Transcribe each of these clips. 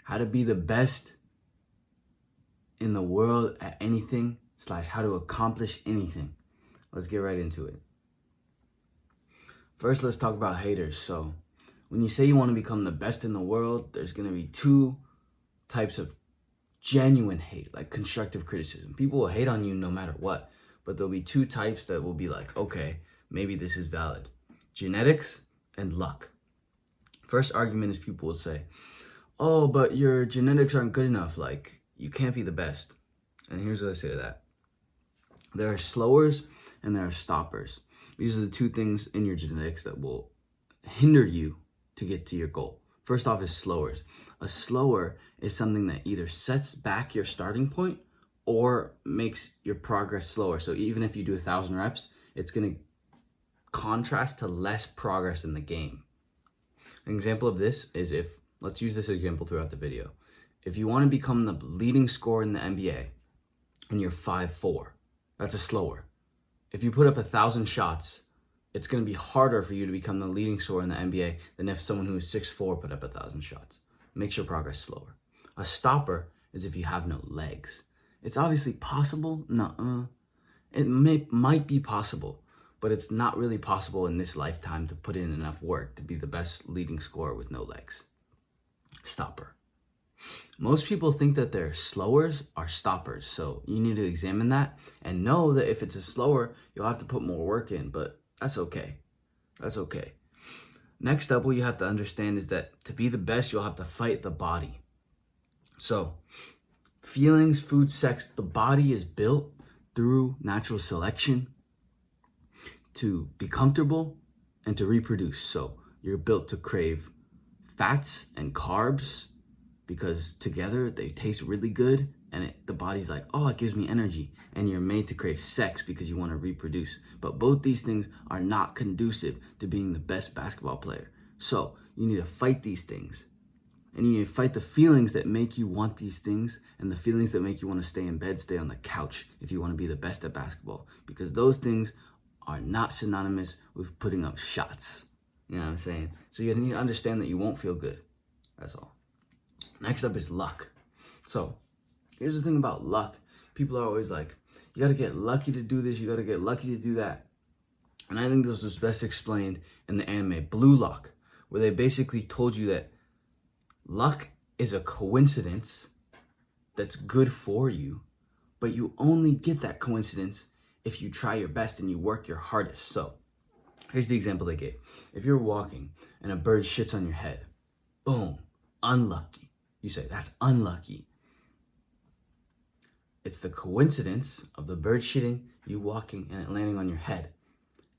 how to be the best in the world at anything / how to accomplish anything. Let's get right into it. First, let's talk about haters. So when you say you want to become the best in the world, there's going to be two types of genuine hate, like constructive criticism. People will hate on you no matter what, but there'll be two types that will be like, okay, maybe this is valid. Genetics and luck. First argument is people will say, oh, but your genetics aren't good enough. Like, you can't be the best. And here's what I say to that. There are slowers and there are stoppers. These are the two things in your genetics that will hinder you to get to your goal. First off is slowers. A slower is something that either sets back your starting point or makes your progress slower. So even if you do 1,000 reps, it's going to contrast to less progress in the game. An example of this is let's use this example throughout the video. If you want to become the leading scorer in the NBA and you're 5'4", that's a slower. If you put up 1,000 shots, it's going to be harder for you to become the leading scorer in the NBA than if someone who is 6'4" put up 1,000 shots. Makes your progress slower. A stopper is if you have no legs. It's obviously possible. It might be possible, but it's not really possible in this lifetime to put in enough work to be the best leading scorer with no legs. Stopper. Most people think that their slowers are stoppers, so you need to examine that and know that if it's a slower, you'll have to put more work in, but that's okay. That's okay. Next up, what you have to understand is that to be the best, you'll have to fight the body. So, feelings, food, sex, the body is built through natural selection to be comfortable and to reproduce. So, you're built to crave fats and carbs because together they taste really good and the body's like, oh, it gives me energy. And you're made to crave sex because you want to reproduce. But both these things are not conducive to being the best basketball player. So you need to fight these things. And you need to fight the feelings that make you want these things and the feelings that make you want to stay in bed, stay on the couch if you want to be the best at basketball. Because those things are not synonymous with putting up shots. You know what I'm saying? So you need to understand that you won't feel good. That's all. Next up is luck. So here's the thing about luck. People are always like, you got to get lucky to do this. You got to get lucky to do that. And I think this was best explained in the anime Blue Lock, where they basically told you that luck is a coincidence that's good for you, but you only get that coincidence if you try your best and you work your hardest. So here's the example they gave. If you're walking and a bird shits on your head, boom, unlucky. You say, that's unlucky. It's the coincidence of the bird shitting, you walking, and it landing on your head,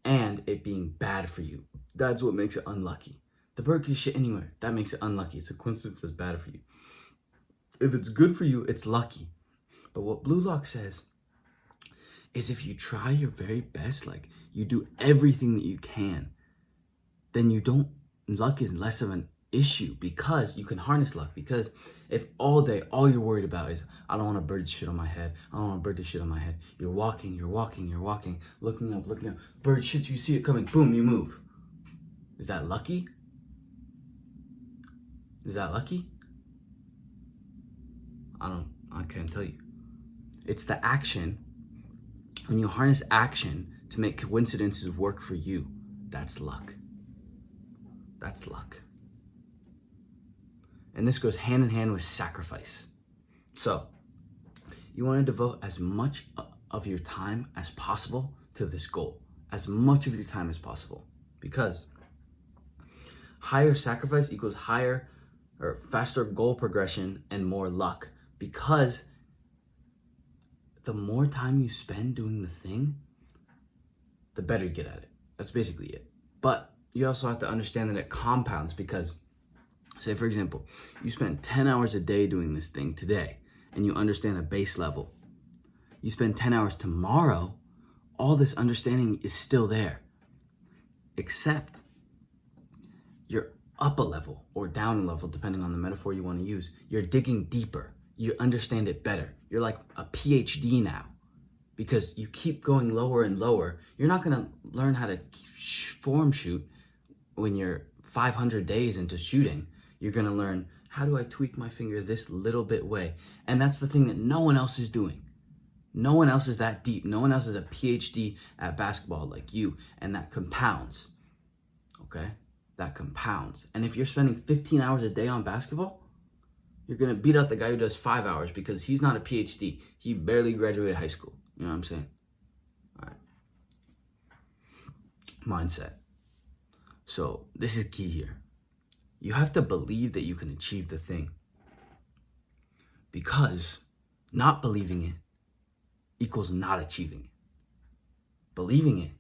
and it being bad for you. That's what makes it unlucky. The bird can shit anywhere. That makes it unlucky. It's a coincidence that's bad for you. If it's good for you, it's lucky. But what Blue Lock says is if you try your very best, like you do everything that you can, then luck is less of an issue because you can harness luck. Because if all day all you're worried about is, I don't want a bird to shit on my head, I don't want a bird to shit on my head, you're walking, looking up, bird shits, you see it coming, boom, you move. Is that lucky? Is that lucky? I can't tell you. It's the action. When you harness action to make coincidences work for you, that's luck. That's luck. And this goes hand in hand with sacrifice. So, you want to devote as much of your time as possible to this goal. As much of your time as possible. Because higher sacrifice equals higher or faster goal progression and more luck. Because the more time you spend doing the thing, the better you get at it. That's basically it. But you also have to understand that it compounds because, say for example, you spend 10 hours a day doing this thing today and you understand a base level. You spend 10 hours tomorrow, all this understanding is still there. Except you're up a level or down a level, depending on the metaphor you want to use. You're digging deeper. You understand it better. You're like a PhD now because you keep going lower and lower. You're not going to learn how to form shoot when you're 500 days into shooting. You're going to learn How do I tweak my finger this little bit way? And that's the thing that no one else is doing. No one else is that deep. No one else is a PhD at basketball like you. And that compounds. Okay? That compounds. And if you're spending 15 hours a day on basketball, you're going to beat out the guy who does 5 hours because he's not a PhD. He barely graduated high school. You know what I'm saying? All right. Mindset. So this is key here. You have to believe that you can achieve the thing. Because not believing it equals not achieving it. Believing it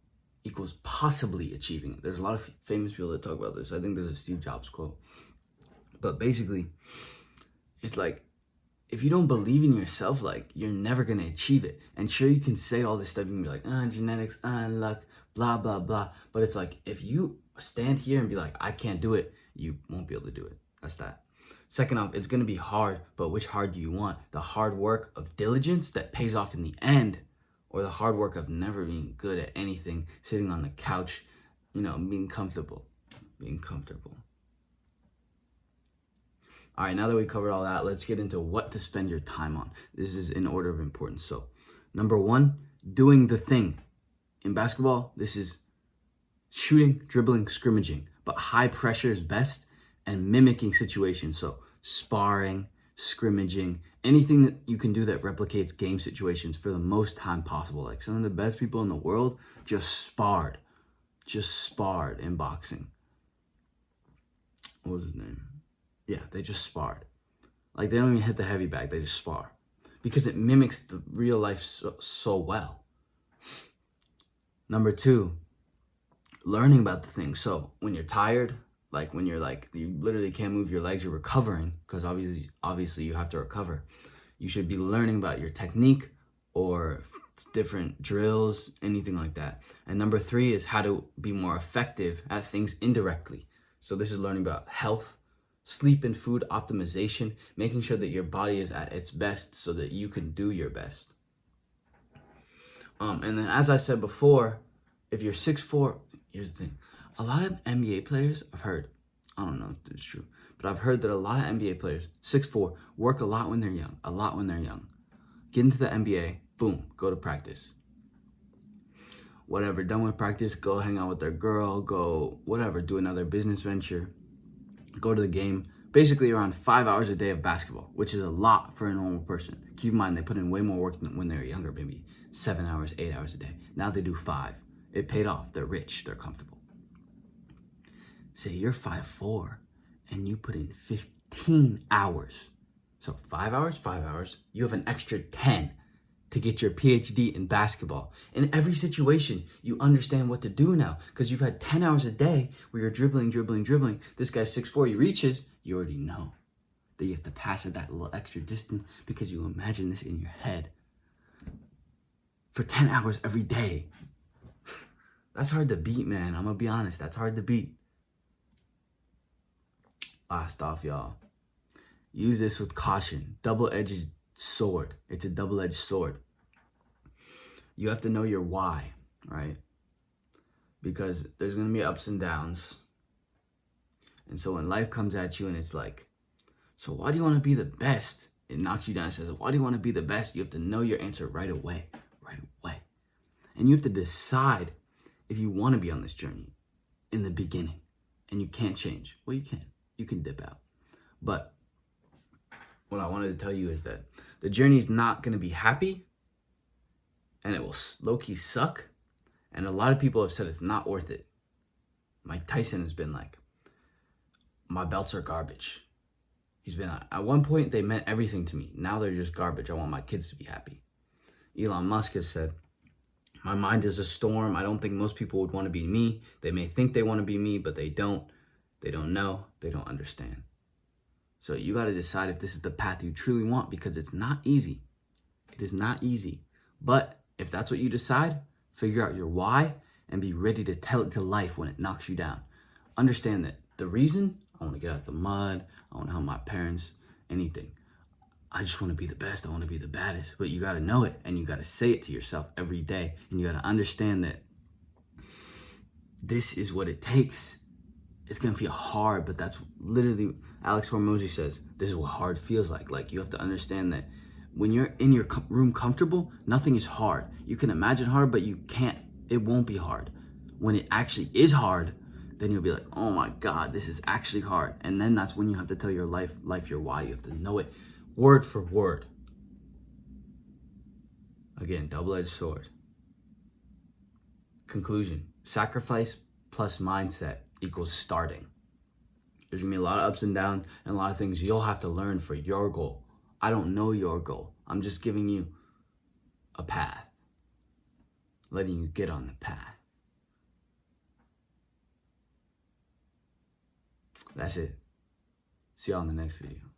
equals possibly achieving it. There's a lot of famous people that talk about this. I think there's a Steve Jobs quote. But basically, it's like, if you don't believe in yourself, like, you're never going to achieve it. And sure, you can say all this stuff. You can be like, genetics, luck, blah, blah, blah. But it's like, if you stand here and be like, I can't do it, you won't be able to do it. That's that. Second off, it's going to be hard, but which hard do you want? The hard work of diligence that pays off in the end, or the hard work of never being good at anything, sitting on the couch, being comfortable. All right, now that we covered all that, let's get into what to spend your time on. This is in order of importance. So, number 1, doing the thing. In basketball, this is shooting, dribbling, scrimmaging, but high pressure is best, and mimicking situations. So, sparring, scrimmaging, anything that you can do that replicates game situations for the most time possible. Like some of the best people in the world just sparred in boxing. What was his name? Yeah, they just sparred. Like, they don't even hit the heavy bag, they just spar. Because it mimics the real life so well. Number 2, learning about the thing. So when you're tired, like when you're like, you literally can't move your legs, you're recovering, because obviously you have to recover. You should be learning about your technique or different drills, anything like that. And number 3 is how to be more effective at things indirectly. So this is learning about health, sleep and food optimization, making sure that your body is at its best so that you can do your best. And then, as I said before, if you're 6'4", here's the thing. A lot of NBA players, I've heard, I don't know if it's true, but I've heard that a lot of NBA players, 6'4", work a lot when they're young. Get into the NBA, boom, go to practice. Whatever, done with practice, go hang out with their girl, go whatever, do another business venture, go to the game. Basically around 5 hours a day of basketball, which is a lot for a normal person. Keep in mind, they put in way more work than when they were younger, maybe 7 hours, 8 hours a day. Now they do 5. It paid off. They're rich. They're comfortable. Say you're 5'4", and you put in 15 hours. So 5 hours, you have an extra 10 to get your PhD in basketball. In every situation, you understand what to do now because you've had 10 hours a day where you're dribbling. This guy's 6'4", he reaches, you already know that you have to pass it that little extra distance because you imagine this in your head for 10 hours every day. That's hard to beat, man. I'm gonna be honest, that's hard to beat. Last off, y'all. Use this with caution. Double-edged sword. It's a double-edged sword. You have to know your why, right? Because there's going to be ups and downs. And so when life comes at you and it's like, so why do you want to be the best? It knocks you down and says, why do you want to be the best? You have to know your answer right away. And you have to decide if you want to be on this journey in the beginning. And you can't change. Well, you can. You can dip out. But what I wanted to tell you is that the journey is not going to be happy, and it will low-key suck, and a lot of people have said it's not worth it. Mike Tyson has been like, my belts are garbage. He's been, at one point, they meant everything to me. Now they're just garbage. I want my kids to be happy. Elon Musk has said, my mind is a storm. I don't think most people would want to be me. They may think they want to be me, but they don't. They don't know. They don't understand. So you got to decide if this is the path you truly want, because it's not easy. It is not easy. But if that's what you decide, figure out your why and be ready to tell it to life when it knocks you down. Understand that the reason, I want to get out of the mud, I want to help my parents, anything. I just want to be the best. I want to be the baddest. But you got to know it, and you got to say it to yourself every day. And you got to understand that this is what it takes it's gonna feel hard, but that's literally, Alex Hormozy says, this is what hard feels like. Like, you have to understand that when you're in your room comfortable, nothing is hard. You can imagine hard, but you can't, it won't be hard. When it actually is hard, then you'll be like, oh my God, this is actually hard. And then that's when you have to tell your life your why. You have to know it word for word. Again, double-edged sword. Conclusion: sacrifice plus mindset equals starting. There's gonna be a lot of ups and downs and a lot of things you'll have to learn for your goal. I don't know your goal. I'm just giving you a path, letting you get on the path. That's it. See y'all in the next video.